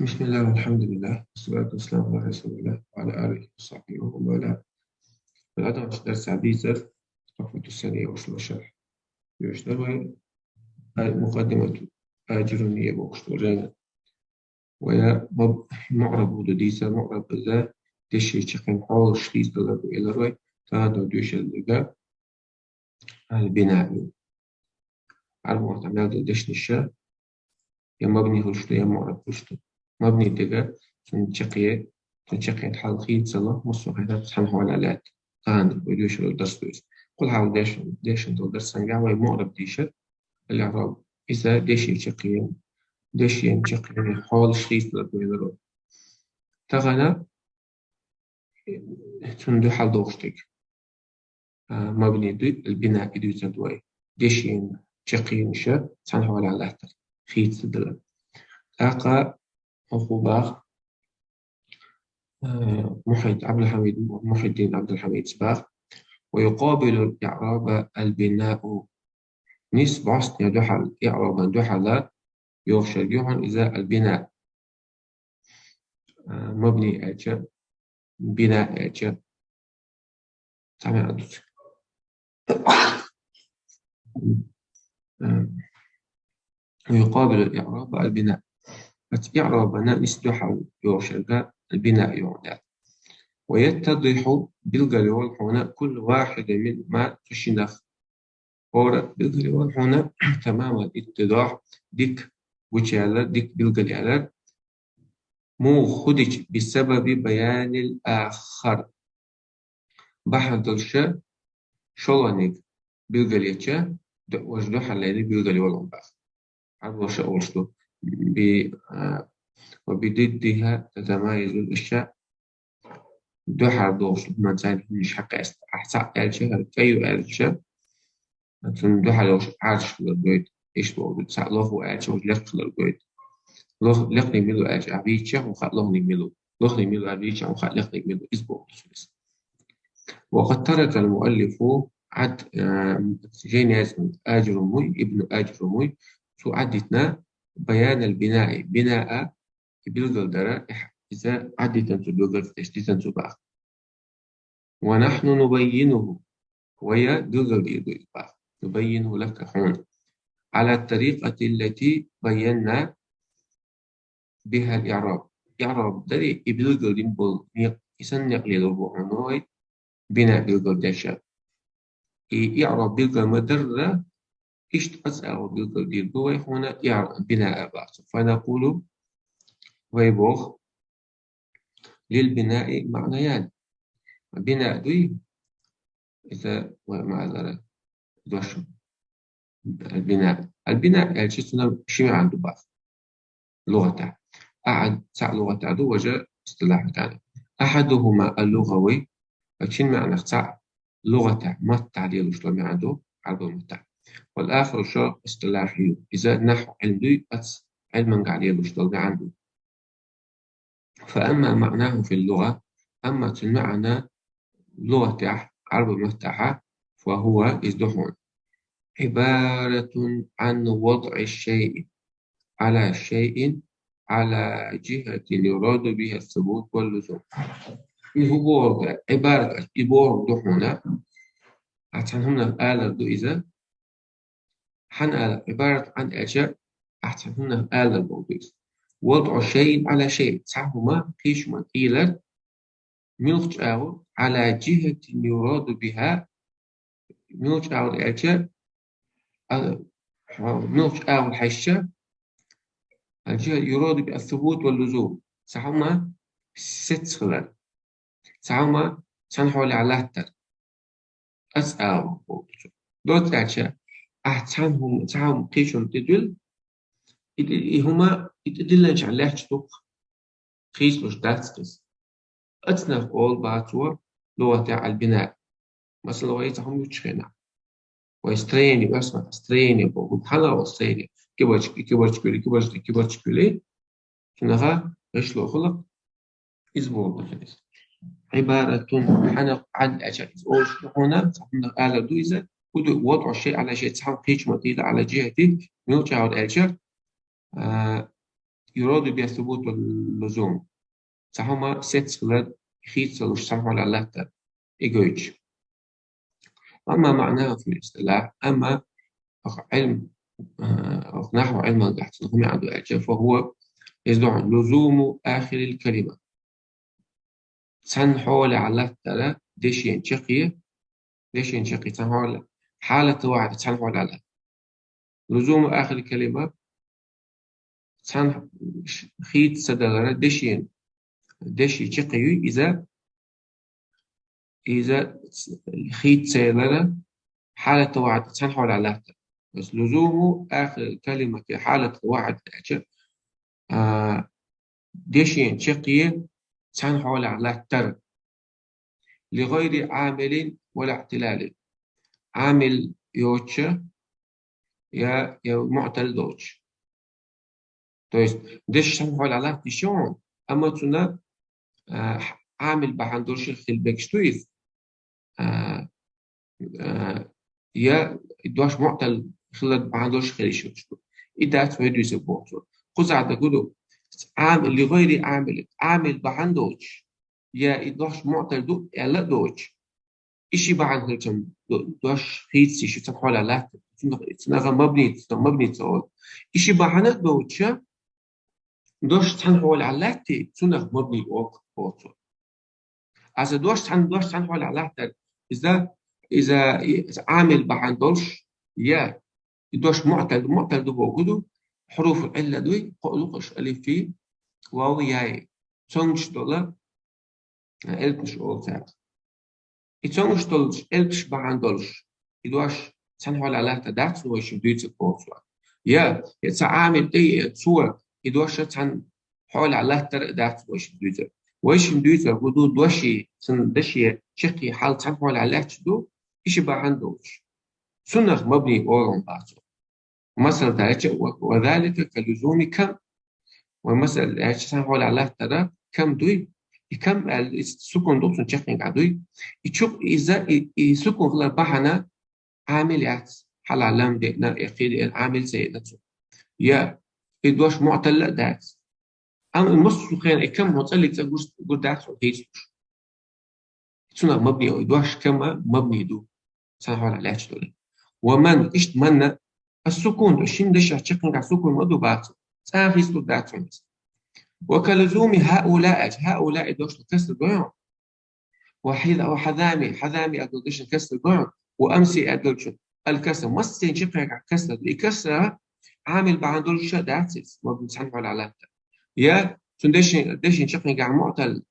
بسم الله والحمد لله والصلاة والسلام على رسول الله وعلى آله وصحبه ومن والاه. الأدب درس عبيزر تحفة السنية وصل الشرح يشتغل مقدمة آجرونية بوكشتورين ويا معرب ودوديسة معرب ذا دشي شقين حول شخيص دلاب إلى روي تهدو دوش اللقاء البناء على معتمد دشن الشا يا مبني هلشتو يا معرب هلشتو مبني دقا تنشقية حلقية صلاة مصر تحن حول علات قاند ودوش الدرس دوش قل حاول ديش انتو درس سنجا وي معرب ديشة الإعراب إذا ديشي شقية ديشي شقية حول شخيص دلاب إلى روي تغنى تندو حال دوشتك مبني دو البناء إدو زدوي ديشين شقين شا تحن حول علات خيط دلاب أقا أخوباخ محي الدين عبد الحميد صباغ ويقابل الإعراب البناء نسب عصن يدحل إعرابا دحل يغشى جوعا إذا البناء مبني أجا بناء أجا تعمل ويقابل الإعراب البناء إعرابنا نسب دحل يغشى البناء يعدل ويتضح بالجلول هنا كل واحد مما تشنخ اور بالجلول هنا تمام الاتضاح ديك وجهالر ديك بالجلالر مو خدج بسبب بيان الآخر بحضرش شلونك بالجليتشا وجدو حلالي بالجلول عمباخ عبوش أولشتو وبضدها تتميز الأشياء دو حردوش ما تاني مش حق أحسا ألشا كيو ألشا تون دو حردوش عرش للبيت إيش بقول تسألوه ألشا وجلق للبيت لقني ميلو ألشا أبيتشا وخلقني ميلو لقني ميلو أبيتشا وخلقني ميلو إسبوع وقد ترك المؤلف عد جينيز آجر موي ابن آجر موي عدتنا بيان البناء بناء بالقدرة إذا عدتا بالقدرة تشتيتا تباخ ونحن نبينه ويا قلقل نبينه لك هنا على الطريقة التي بينا بها الإعراب إعراب دري بالقل ينبل يسنق للبوعنوي بناء بالقل دشا إعراب بالقل مدرة إيش أسأل بالقل ديربوي هنا إعراب بناء بعض فنقول ويبوخ للبناء معنيان بناء دوي إذا ومع ذلك دوش البناء الجسم شيء عنده بعض لغة أحد سع لغة عدو وجاء اصطلاح تاني أحدهما اللغوي وشين معنى سع لغة ما التعديل شلون عنده عربي متع والآخر شو اصطلاحي إذا نحو علمي بس علما قاعد يلوش عنده فأما معناه في اللغة أما المعنى لغة عربي مفتاحة فهو ازدحون عبارة عن وضع الشيء على شيء على جهة يراد بها الثبوت واللزوم. هو عبارة دحونا عشان هم الآلة دو إذا حن عبارة عن أشياء عشان هم الآلة بوديس وضع شيء على شيء سهما قيش من إيلر ملك على جهة يراد بها ملك أشياء ملك حشة الجهة يراد بالثبوت واللزوم سهما ست خلال سهما سنحول على تر أسأل دوت أشياء أحسنهم سهم قيشون تدل هما يتدلنش على شتوك قيس لوش داتس أتنا قول باتوا لغة البناء مثلا لو يتهم يتشخنا ويستريني بس استريني بقول حلا وستريني كبرش كولي شنها إيش لو خلق إسبوع بخير عبارة عن أشياء أول هنا صحنا على دويزة وضع الشيء على شيء تحقيق مديد على جهة نوجه الأجر يراد بها ثبوت اللزوم فهما settsler خيتسلوش سمحوا على إيجويتش أما معناه في الاصطلاح أما علم نحو علم البحث هم عنده أجل فهو يزدع لزوم آخر الكلمة سنحول على ترى ديشين شقي سنحول حالة واحدة سنحول على لزوم آخر الكلمة سن خيت سدلنا دشي شقي إذا خيت سيلنا حالة واحدة سنحول على بس لزوم آخر الكلمة في حالة واحد دشين شقي سنحول على تر لغير عامل ولا اعتلال عامل يوتش يا معتل دوتش دش سنحول على تشون أما تنا عامل بحندوش الخلبك شتويث يا دوش معتل خلد بحندوش خليش شتو إذا تفيدوس بوتو قصة تقولوا عامل لغير عامل بحندوش يا دوش معتل دو لا دوتش إشي بعد هالكم دوش خيتسي شو تنحول على تنغ مبني تقول إشي بعد دوتشا دوش تنحول على تنغ مبني بوتو از دوش تنحول على إذا عامل بحندوش يا دوش معتل دو بوجوده حروف العلة دوي قلقش ألف في واو ياي تونش دولا إلتش أول تاعت إتونش دولش إلتش بحندوش دوش تنحول على دات ويش دويت بوتو يا عامل دي سوى دوش تنحول على دات ويش دويت ويش مدويتر بدو دوشي سن دشي شقي حال تنحول على دو إيش بحندوش سنة مبني أورون باتو مثل ذلك وذلك كلزوم كم ومثل ذلك تنحول على ترى كم دوي كم السكون دوتون شقين قدوي يشوف إذا السكون غير بحنا عاملات حال علام دينا يقيد العامل سيدته يا إدوش معتل ذات أما المصر خير كم مطلق تقول ذات وهيتش سنة مبني أو إدوش كم مبني دو سنحول على دول ومن اشتمنى السكون الشين دش شقين على السكون مدو باتو سافيس دو ذات وكلزوم هؤلاء دوش كسر جوع وحيد أو حذامي أدلش كسر جوع وأمسي أدلش الكسر مستين شقين على كسر الكسر عامل بعندول شداتس ما بنسحب على يا دشين شقين على معتل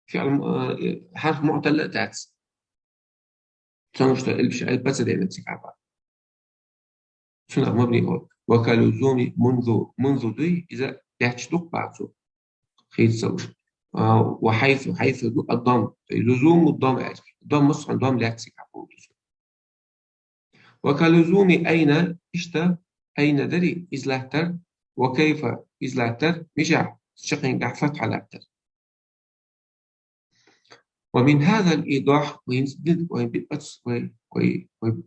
فعل حرف معتل داتس تنشط البس ده نمسك على بعض شنو مبني وكلزوم منذ دي إذا تحتشدق بعضه خير سوش وحيث الضم لزوم الضم مصر الضم لا تسك عبود وكلزوم أين أين دري إزلاتر وكيف إزلاتر مشع شقين قحفت على أكتر ومن هذا الإيضاح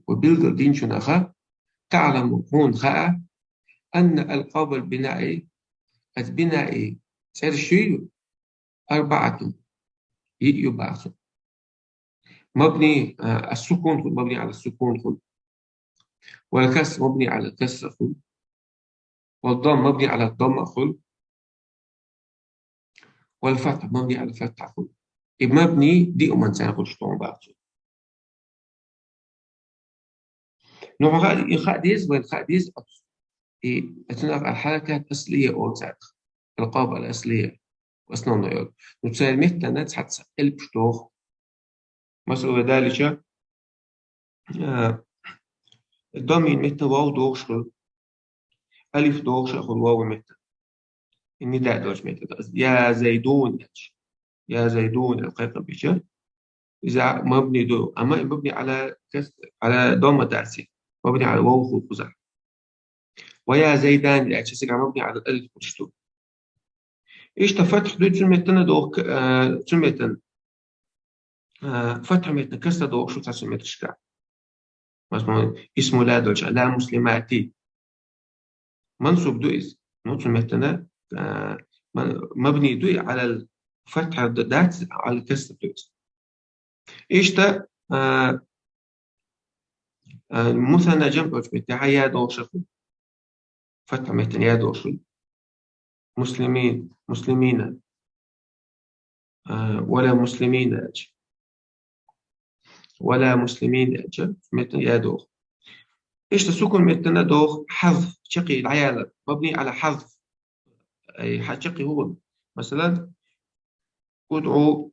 وبيلد دين شنخا تعلم هون خاء أن القاب البناء سيرشي 4 يبعث مبني السكون مبني على السكون والكسر مبني على الكسر والضم مبني على الضم والفتح مبني على الفتح مبني دي ومن سنقول شطون بعضه نوع الخاديز والخاديز أثناء الحركة الأصلية أو تاعت القاب الأصلية وأصلا نيود نتسال مهتنا تحت البشتوخ مسؤول ذلك الضمين مهتنا واو دوغشل ألف دوغشل واو مهتنا النداء دوغش مهتنا يا زيدون القيقة بيشر إذا مبني دو أما مبني على ضمة داسي مبني على واو خزع ويا زيدان الأشياء مبني على الألف بشتو إيش تفتح دو تسميتنا دو تسميتنا فتح متنا كسر دو شو تسميت شكا مثلا اسمه لا دوش لا مسلماتي منصوب دو إز نو تسميتنا مبني دوي على الفتحة دات على الكسر دوت. إيش تا مثنى جمع متاع يا دوشة فتحة متن يا دوشة مسلمين ولا مسلمين أج ولا مسلمين أج متن يا دوخ. إيش تسكن متنا دوخ حذف شقي العيالة مبني على حذف أي شقي هو مثلا ادعو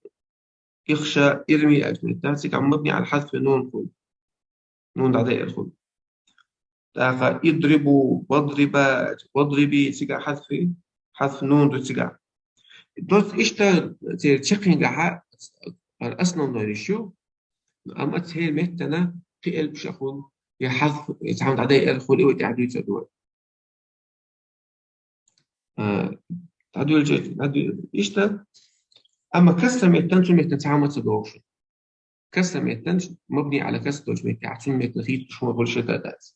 يخشى يرمي أج متنا مبني على حذف نون كل نون بعدين يدخل تاخا يضربوا واضربا واضربي سيجا حذف نون دو سيجا دوت إشتا تشقين جها أصلا نوريشو أما تهيل متنا قيل بشخون يحذف يتعامل عليه يدخل إيه تعديل تدور تعديل جيد تعديل إشتا أما كسر متن شو متن تعامل تدور كسر متن مبني على كسر دوش متن عشان متن خيط شو ما بقول شيء تدات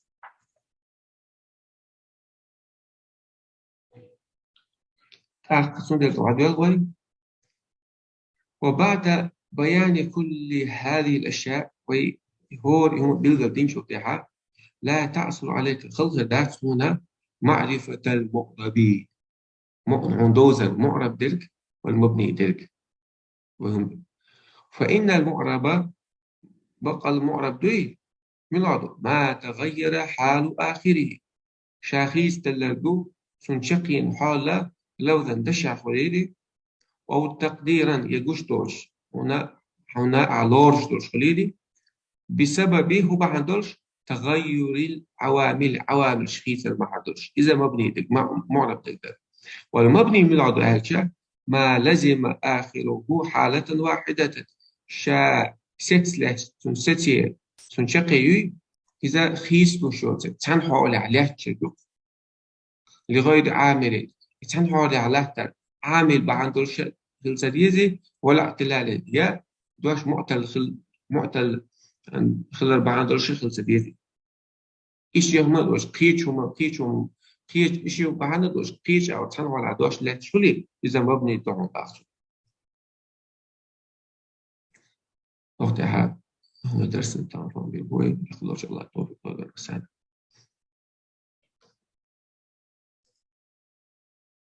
قسم تعديل وبعد بيان كل هذه الأشياء وهو بيلقى شو بتاعها لا تعصر عليك خلق ذات هنا معرفة المعرب عندوز المعرب دلك والمبني دلك وهم فإن المعرب بقى المعرب دي من عضو ما تغير حال آخره شاخيص تلقو سنشقين حالا لو ذا دشع خليلي أو تقديرا يجوش دوش هنا علورج دوش خليلي بسببه هو بعندوش تغير العوامل عوامل شخيص ما عندوش إذا مبني دك معرب دك والمبني من العضو أهلشا ما لزم آخره حالة واحدة شا ستله ستير سنشقي إذا خيس بشوت تنحول عليه تشدو لغير عامل تنحول عليه عامل بعندوش خلصديزي ولا اعتلال يا دوش معتل خلال بعندوش خلصديزي إيش يهمل دوش قيش إيش بعند دوش قيش أو تنحول على دوش لا شولي إذا مبني طعم آخر وقتها هو درس التعرف بيقول يخلص الله التوفيق والسعادة